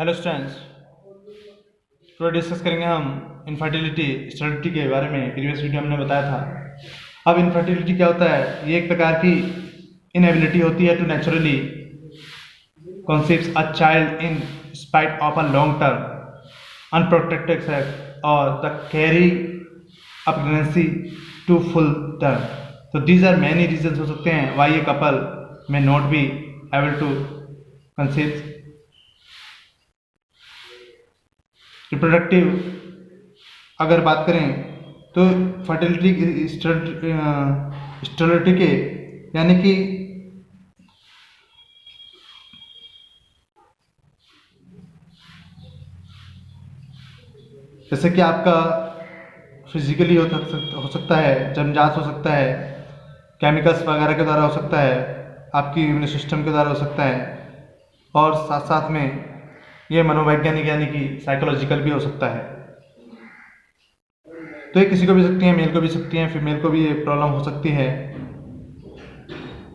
Hello students, today discuss करेंगे हम infertility sterility के बारे में। प्रीवियस वीडियो हमने बताया था। अब इनफर्टिलिटी क्या होता है? ये एक प्रकार की इनएबिलिटी होती है to naturally conceives a child in spite of a long term unprotected sex और the carry a pregnancy to full term. तो दीज आर मैनी रीजंस हो सकते हैं why a couple may not be able to conceive reproductive. अगर बात करें तो fertility sterility के यानी कि जैसे कि आपका फिजिकली हो सकता है, जन्मजात हो सकता है, केमिकल्स वगैरह के द्वारा हो सकता है, आपकी इम्यून सिस्टम के द्वारा हो सकता है, और साथ साथ में ये मनोवैज्ञानिक यानी कि साइकोलॉजिकल भी हो सकता है। तो ये किसी को भी सकती है, मेल को भी सकती है, फीमेल को भी ये प्रॉब्लम हो सकती है।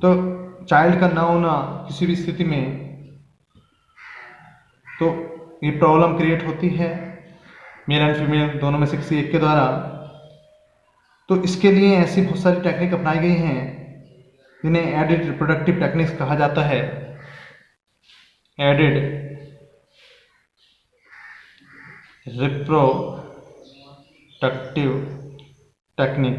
तो चाइल्ड का ना होना किसी भी स्थिति में तो ये प्रॉब्लम क्रिएट होती है मेल एंड फीमेल दोनों में से किसी एक के द्वारा। तो इसके लिए ऐसी बहुत सारी टेक्निक अपनाई गई हैं जिन्हें एडिड रिप्रोडक्टिव टेक्निक्स कहा जाता है। Added reproductive technique.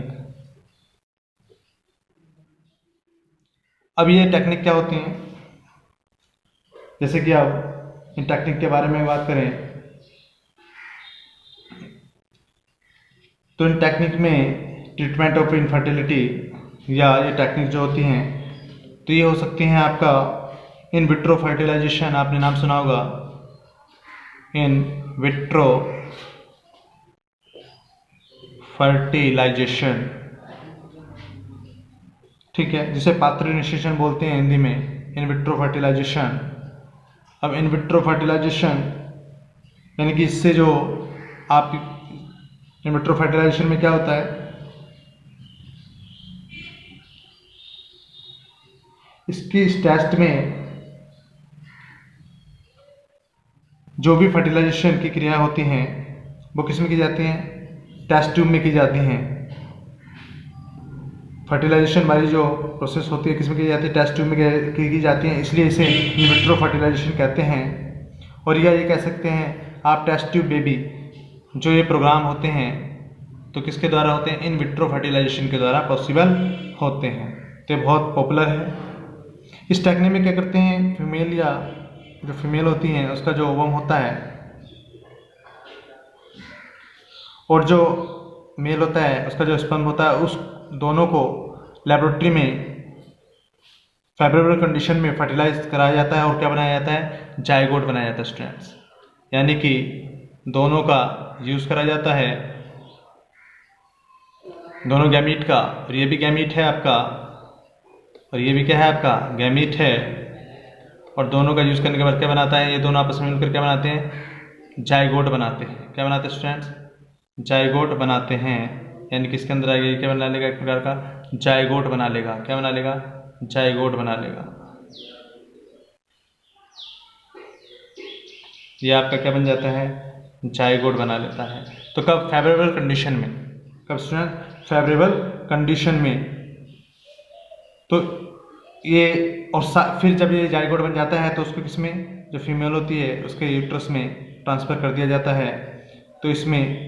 अब ये टेक्निक क्या होती हैं? जैसे कि अब इन टेक्निक के बारे में बात करें तो इन टेक्निक में ट्रीटमेंट ऑफ इनफर्टिलिटी या ये टेक्निक जो होती हैं तो ये हो सकती हैं आपका इन विट्रो फर्टिलाइजेशन, आपने नाम सुना होगा, इन विट्रो फर्टिलाइजेशन, ठीक है, जिसे पात्र निषेचन बोलते हैं हिंदी में, इन विट्रो फर्टिलाइजेशन। अब इन विट्रो फर्टिलाइजेशन यानी कि इससे जो आप इन विट्रो फर्टिलाइजेशन में क्या होता है, इसकी इस टेस्ट में जो भी फर्टिलाइजेशन की क्रिया होती हैं वो किस में की जाती हैं? टेस्ट ट्यूब में की जाती हैं। फर्टिलाइजेशन वाली जो प्रोसेस होती है किस में की जाती है? टेस्ट ट्यूब में की जाती है, इसलिए इसे इन विट्रो फर्टिलाइजेशन कहते हैं। और या ये कह सकते हैं आप टेस्ट ट्यूब बेबी जो ये प्रोग्राम होते हैं तो किसके द्वारा होते हैं? इन विट्रो फर्टिलाइजेशन के द्वारा पॉसिबल होते हैं। तो ये बहुत पॉपुलर है। इस टेक्निक में क्या करते हैं, फीमेल या जो फीमेल होती हैं उसका जो ओवम होता है और जो मेल होता है उसका जो स्पर्म होता है, उस दोनों को लेबोरेटरी में फेवरेबल कंडीशन में फर्टिलाइज कराया जाता है और क्या बनाया जाता है? जायगोट बनाया जाता है स्टूडेंट्स। यानी कि दोनों का यूज़ करा जाता है, दोनों गैमीट का, और ये भी गैमीट है आपका और ये भी क्या है आपका? गैमीट है। और दोनों का यूज़ करने के बाद क्या बनाता है? ये दोनों आपस में मिलकर क्या बनाते हैं? जायगोट बनाते हैं। क्या बनाते हैं स्टूडेंट्स? जायगोट बनाते हैं। यानी कि इसके अंदर आएगा, ये क्या बना लेगा? एक प्रकार का जायगोट बना लेगा। क्या बना लेगा? जायगोट बना लेगा। ये आपका क्या बन जाता है? जायगोट बना लेता है। तो कब? फेवरेबल कंडीशन में। कब स्टूडेंट? फेवरेबल कंडीशन में। तो ये और फिर जब ये जायगोट बन जाता है तो उसको किसमें, जो फीमेल होती है उसके यूट्रस में ट्रांसफ़र कर दिया जाता है। तो इसमें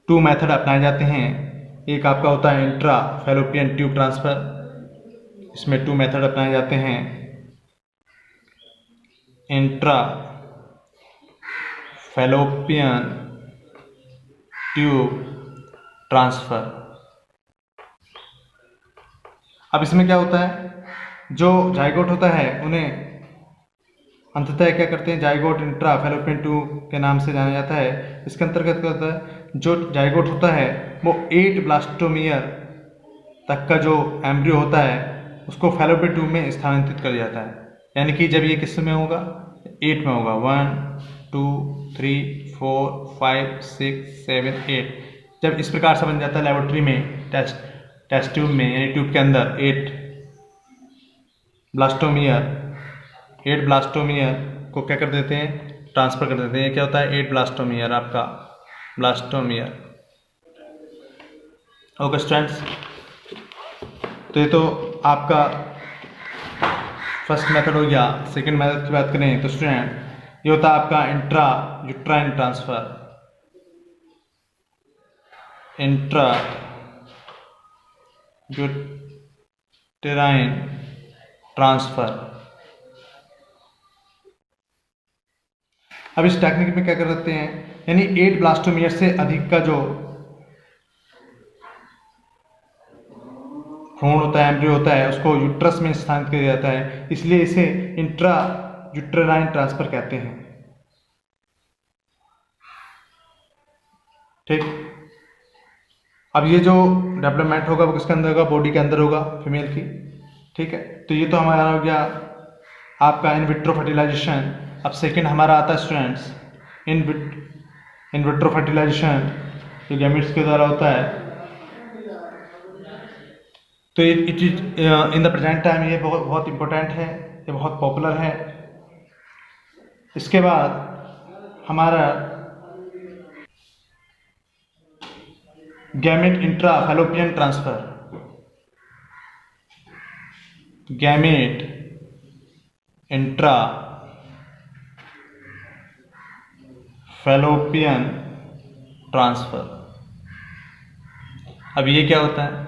2 मेथड अपनाए जाते हैं। एक आपका होता है इंट्रा फैलोपियन ट्यूब ट्रांसफ़र, इसमें 2 मेथड अपनाए जाते हैं। Intra fallopian tube transfer. अब इसमें क्या होता है, जो जायगोट होता है उन्हें अंततः क्या करते हैं? जायगोट इंट्रा फैलोपियन ट्यूब के नाम से जाना जाता है। इसके अंतर्गत क्या होता है, जो जायगोट होता है वो 8 ब्लास्टोमियर तक का जो एम्ब्रियो होता है उसको फैलोपियन ट्यूब में स्थानांतरित कर जाता है। यानी कि जब ये किस में होगा? 8 में होगा। 1 2 3 4 5 6 7 8। जब इस प्रकार से बन जाता है लेबोरेटरी में, टेस्ट ट्यूब में, यानी ट्यूब के अंदर 8 ब्लास्टोमियर को क्या कर देते हैं? ट्रांसफ़र कर देते हैं। ये क्या होता है? 8 ब्लास्टोमियर, आपका ब्लास्टोमियर। ओके स्टूडेंट्स, तो ये तो आपका फर्स्ट मेथड हो गया। सेकंड मेथड की बात करें तो स्टूडेंट ये होता है आपका intra uterine transfer. Intra uterine transfer. अब इस टेक्निक में क्या करते हैं, यानी 8 ब्लास्टोमियर से अधिक का जो भ्रूण होता है, एम्ब्रियो होता है, उसको यूट्रस में स्थानांतरित किया जाता है, इसलिए इसे इंट्रा यूट्राइन ट्रांसफर कहते हैं। ठीक, अब ये जो डेवलपमेंट होगा वो किसके अंदर होगा? बॉडी के अंदर होगा, फीमेल की। ठीक है, तो ये तो हमारा हो गया आपका इन विट्रो फर्टिलाइजेशन। अब सेकंड हमारा आता है स्टूडेंट्स इन विट्रो फर्टिलाइजेशन, जो गैमेट्स के द्वारा होता है। तो it is in the present time ये बहुत इंपॉर्टेंट है, ये बहुत पॉपुलर है। इसके बाद हमारा gamete intra fallopian transfer. Gamete intra fallopian transfer. अब ये क्या होता है?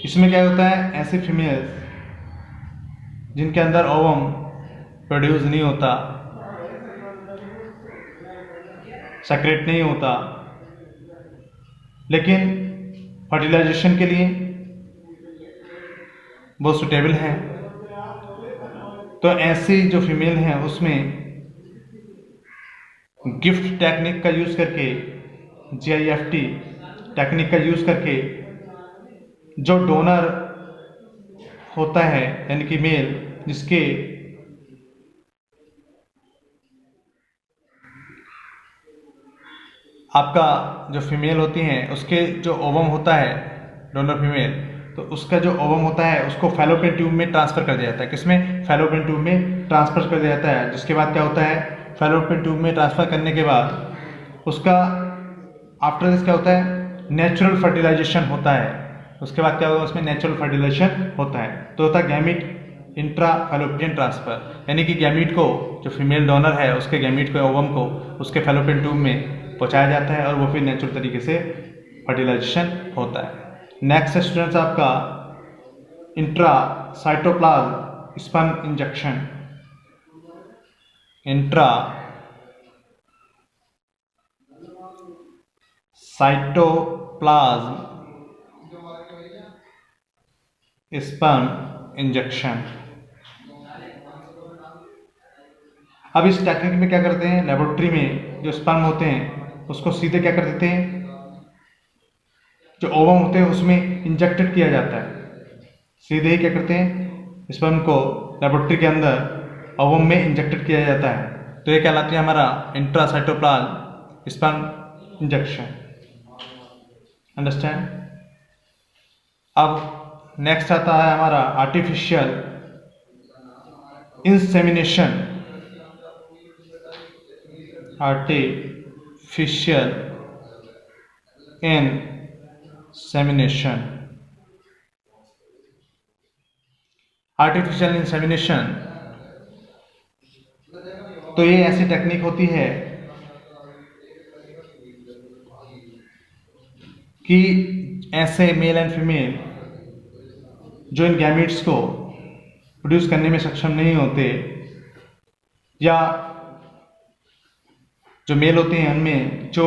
इसमें क्या होता है, ऐसे फीमेल्स जिनके अंदर ओवम प्रोड्यूस नहीं होता, सेक्रेट नहीं होता, लेकिन फर्टिलाइजेशन के लिए वो सुटेबल हैं, तो ऐसी जो फीमेल हैं उसमें गिफ्ट टेक्निक का यूज़ करके, GIFT टेक्निक का यूज़ करके जो डोनर होता है, यानी कि मेल, जिसके आपका जो फीमेल होती हैं उसके जो ओवम होता है, डोनर फीमेल, तो उसका जो ओवम होता है उसको फैलोपियन ट्यूब में ट्रांसफ़र कर दिया जाता है। किसमें? फैलोपियन ट्यूब में ट्रांसफ़र कर दिया जाता है। जिसके बाद क्या होता है, फैलोपियन ट्यूब में ट्रांसफ़र करने के बाद उसका आफ्टर दिस क्या होता है, नेचुरल फर्टिलाइजेशन होता है। उसके बाद क्या होगा, उसमें नेचुरल फर्टिलाइजेशन होता है, तो होता है गैमीट इंट्रा फैलोपियन ट्रांसफ़र, यानी कि गैमीट को, जो फीमेल डोनर है उसके गैमीट को, ओवम को उसके फैलोपियन ट्यूब में पहुंचाया जाता है और वो फिर नेचुरल तरीके से फर्टिलाइजेशन होता है। नेक्स्ट स्टूडेंट्स आपका intra cytoplasm sperm injection. Intra cytoplasm sperm injection. अब इस टेक्निक में क्या करते हैं, लेबोरेटरी में जो स्पर्म होते हैं उसको सीधे क्या कर देते हैं, जो ओवम होते हैं उसमें इंजेक्टेड किया जाता है। सीधे ही क्या करते हैं, स्पर्म को लेबोरेटरी के अंदर ओवम में इंजेक्टेड किया जाता है, तो ये कहलाती है हमारा इंट्रासाइटोप्लाज्म स्पर्म इंजेक्शन। अंडरस्टैंड? अब नेक्स्ट आता है हमारा artificial insemination. Artificial insemination. Artificial insemination तो ये ऐसी टेक्निक होती है कि ऐसे मेल एंड फीमेल जो इन गैमीट्स को प्रोड्यूस करने में सक्षम नहीं होते, या जो मेल होते हैं उनमें जो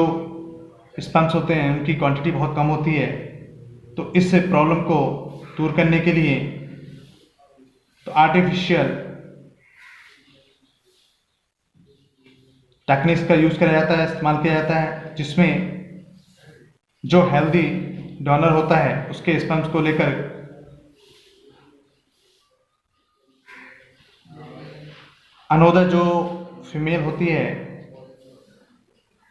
स्पर्म्स होते हैं उनकी क्वांटिटी बहुत कम होती है, तो इस प्रॉब्लम को दूर करने के लिए तो आर्टिफिशियल टेक्निक्स का यूज़ किया जाता है, इस्तेमाल किया जाता है, जिसमें जो हेल्दी डोनर होता है उसके स्पर्म्स को लेकर अनोदर जो फीमेल होती है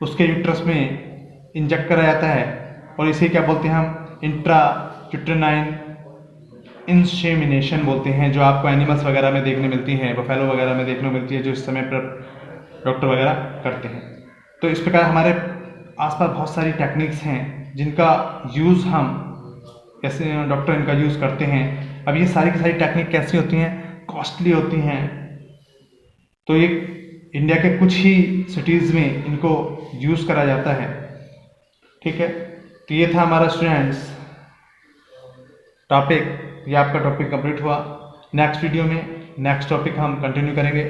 उसके यूट्रस में इंजेक्ट करा जाता है, और इसे क्या बोलते हैं हम, इंट्रा यूट्राइन इंसेमिनेशन बोलते हैं, जो आपको एनिमल्स वगैरह में देखने मिलती हैं, बफेलो वगैरह में देखने मिलती है, जो इस समय पर डॉक्टर वगैरह करते हैं। तो इस प्रकार हमारे आसपास बहुत सारी टेक्निक्स हैं जिनका यूज़ हम कैसे डॉक्टर इनका यूज़ करते हैं। अब ये सारी की सारी टेक्निक कैसी होती हैं, कॉस्टली होती हैं। तो ये इंडिया के कुछ ही सिटीज़ में इनको यूज़ करा जाता है। ठीक है, तो ये था हमारा स्टूडेंट्स टॉपिक। ये आपका टॉपिक कंप्लीट हुआ। नेक्स्ट वीडियो में नेक्स्ट टॉपिक हम कंटिन्यू करेंगे।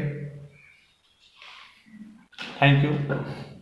Thank you.